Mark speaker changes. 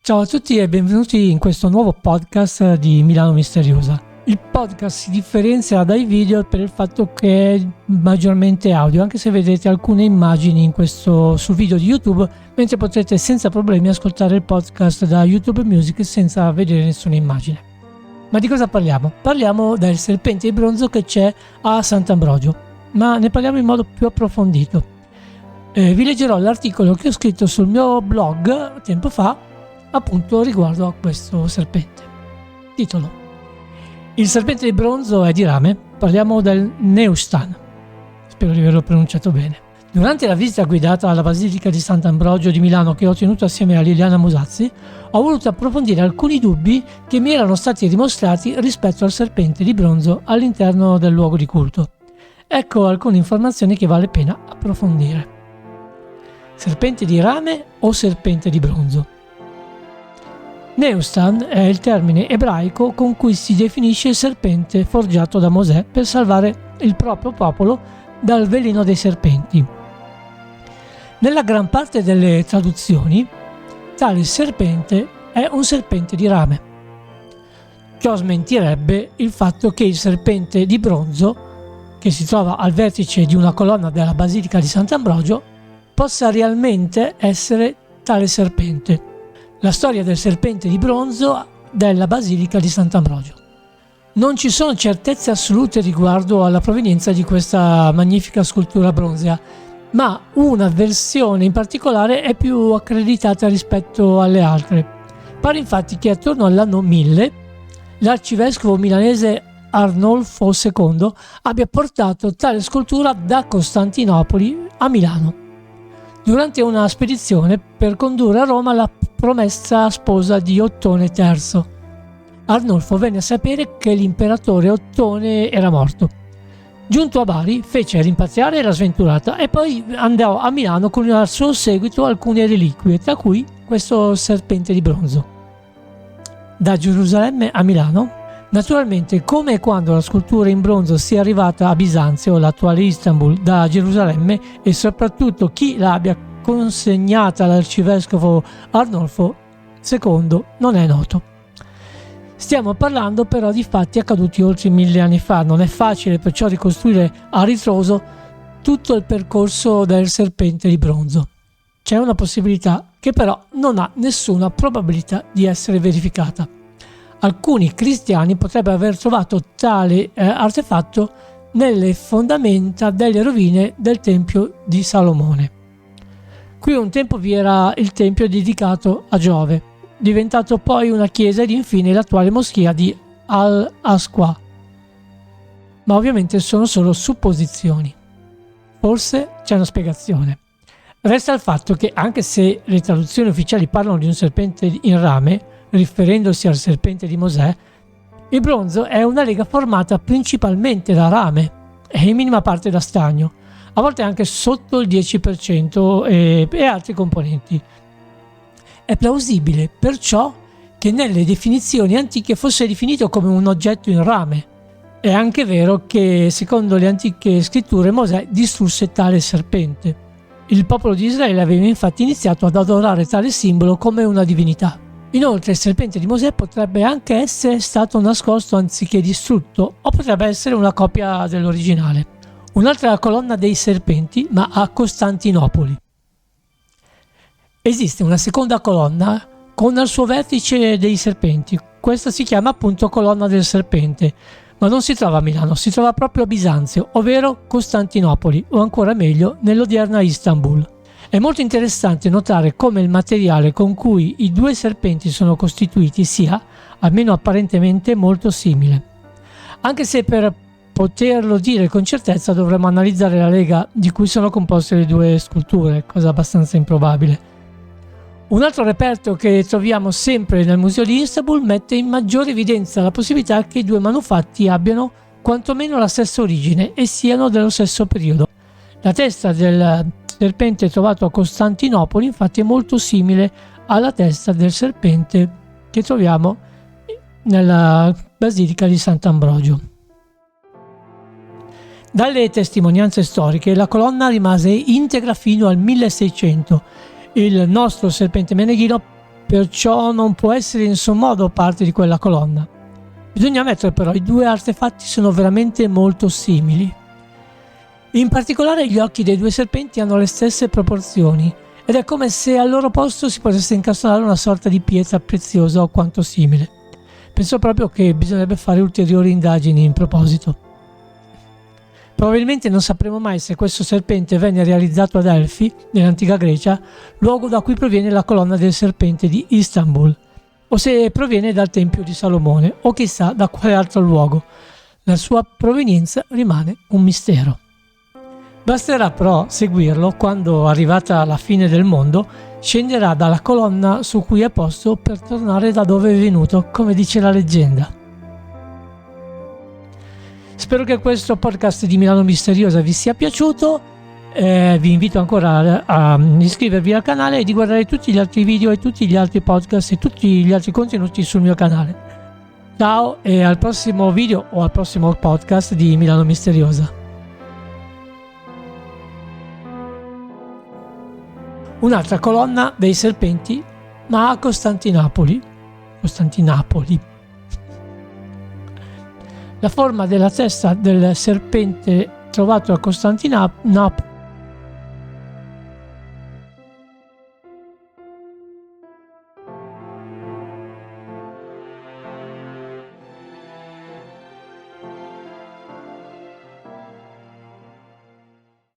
Speaker 1: Ciao a tutti e benvenuti in questo nuovo podcast di Milano Misteriosa. Il podcast si differenzia dai video per il fatto che è maggiormente audio, anche se vedete alcune immagini sul video di YouTube, mentre potrete senza problemi ascoltare il podcast da YouTube Music senza vedere nessuna immagine. Ma di cosa parliamo? Parliamo del serpente di bronzo che c'è a Sant'Ambrogio, ma ne parliamo in modo più approfondito. Vi leggerò l'articolo che ho scritto sul mio blog tempo fa, appunto riguardo a questo serpente. Titolo: il serpente di bronzo è di rame. Parliamo del Neustan. Spero di averlo pronunciato bene. Durante la visita guidata alla Basilica di Sant'Ambrogio di Milano che ho tenuto assieme a Liliana Musazzi, ho voluto approfondire alcuni dubbi che mi erano stati dimostrati rispetto al serpente di bronzo all'interno del luogo di culto. Ecco alcune informazioni che vale la pena approfondire. Serpente di rame o serpente di bronzo? Neustan è il termine ebraico con cui si definisce il serpente forgiato da Mosè per salvare il proprio popolo dal veleno dei serpenti. Nella gran parte delle traduzioni, tale serpente è un serpente di rame. Ciò smentirebbe il fatto che il serpente di bronzo, che si trova al vertice di una colonna della Basilica di Sant'Ambrogio, possa realmente essere tale serpente. La storia del serpente di bronzo della Basilica di Sant'Ambrogio. Non ci sono certezze assolute riguardo alla provenienza di questa magnifica scultura bronzea, ma una versione in particolare è più accreditata rispetto alle altre. Pare infatti che attorno all'anno 1000 l'arcivescovo milanese Arnolfo II abbia portato tale scultura da Costantinopoli a Milano durante una spedizione per condurre a Roma la promessa sposa di Ottone III. Arnolfo venne a sapere che l'imperatore Ottone era morto. Giunto a Bari, fece rimpatriare la sventurata e poi andò a Milano con al suo seguito alcune reliquie, tra cui questo serpente di bronzo. Da Gerusalemme a Milano, naturalmente, come e quando la scultura in bronzo sia arrivata a Bisanzio, l'attuale Istanbul, da Gerusalemme, e soprattutto chi la abbia consegnata all'arcivescovo Arnolfo II non è noto. Stiamo parlando però di fatti accaduti oltre 1000 anni fa. Non è facile perciò ricostruire a ritroso tutto il percorso del serpente di bronzo. C'è una possibilità che però non ha nessuna probabilità di essere verificata. Alcuni cristiani potrebbero aver trovato tale artefatto nelle fondamenta delle rovine del Tempio di Salomone. Qui un tempo vi era il tempio dedicato a Giove, diventato poi una chiesa ed infine l'attuale moschea di Al-Aqsa. Ma ovviamente sono solo supposizioni. Forse c'è una spiegazione. Resta il fatto che anche se le traduzioni ufficiali parlano di un serpente in rame, riferendosi al serpente di Mosè, il bronzo è una lega formata principalmente da rame e in minima parte da stagno, a volte anche sotto il 10% e altri componenti. È plausibile perciò che nelle definizioni antiche fosse definito come un oggetto in rame. È anche vero che secondo le antiche scritture Mosè distrusse tale serpente. Il popolo di Israele aveva infatti iniziato ad adorare tale simbolo come una divinità. Inoltre il serpente di Mosè potrebbe anche essere stato nascosto anziché distrutto, o potrebbe essere una copia dell'originale. Un'altra colonna dei serpenti, ma a Costantinopoli. Esiste una seconda colonna con al suo vertice dei serpenti. Questa si chiama appunto colonna del serpente, ma non si trova a Milano, si trova proprio a Bisanzio, ovvero Costantinopoli, o ancora meglio nell'odierna Istanbul. È molto interessante notare come il materiale con cui i due serpenti sono costituiti sia, almeno apparentemente, molto simile. Anche se per poterlo dire con certezza dovremmo analizzare la lega di cui sono composte le due sculture, cosa abbastanza improbabile. Un altro reperto che troviamo sempre nel museo di Istanbul mette in maggiore evidenza la possibilità che i due manufatti abbiano quantomeno la stessa origine e siano dello stesso periodo. La testa del serpente trovato a Costantinopoli infatti è molto simile alla testa del serpente che troviamo nella Basilica di Sant'Ambrogio. Dalle testimonianze storiche la colonna rimase integra fino al 1600. Il nostro serpente meneghino perciò non può essere in nessun modo parte di quella colonna. Bisogna ammettere però, i due artefatti sono veramente molto simili. In particolare gli occhi dei due serpenti hanno le stesse proporzioni ed è come se al loro posto si potesse incastonare una sorta di pietra preziosa o quanto simile. Penso proprio che bisognerebbe fare ulteriori indagini in proposito. Probabilmente non sapremo mai se questo serpente venne realizzato a Delfi, nell'antica Grecia, luogo da cui proviene la colonna del serpente di Istanbul, o se proviene dal Tempio di Salomone, o chissà da quale altro luogo. La sua provenienza rimane un mistero. Basterà però seguirlo quando, arrivata alla fine del mondo, scenderà dalla colonna su cui è posto per tornare da dove è venuto, come dice la leggenda. Spero che questo podcast di Milano Misteriosa vi sia piaciuto. Vi invito ancora a iscrivervi al canale e di guardare tutti gli altri video e tutti gli altri podcast e tutti gli altri contenuti sul mio canale. Ciao e al prossimo video o al prossimo podcast di Milano Misteriosa. Un'altra colonna dei serpenti, ma a Costantinopoli. La forma della testa del serpente trovato a Costantinopoli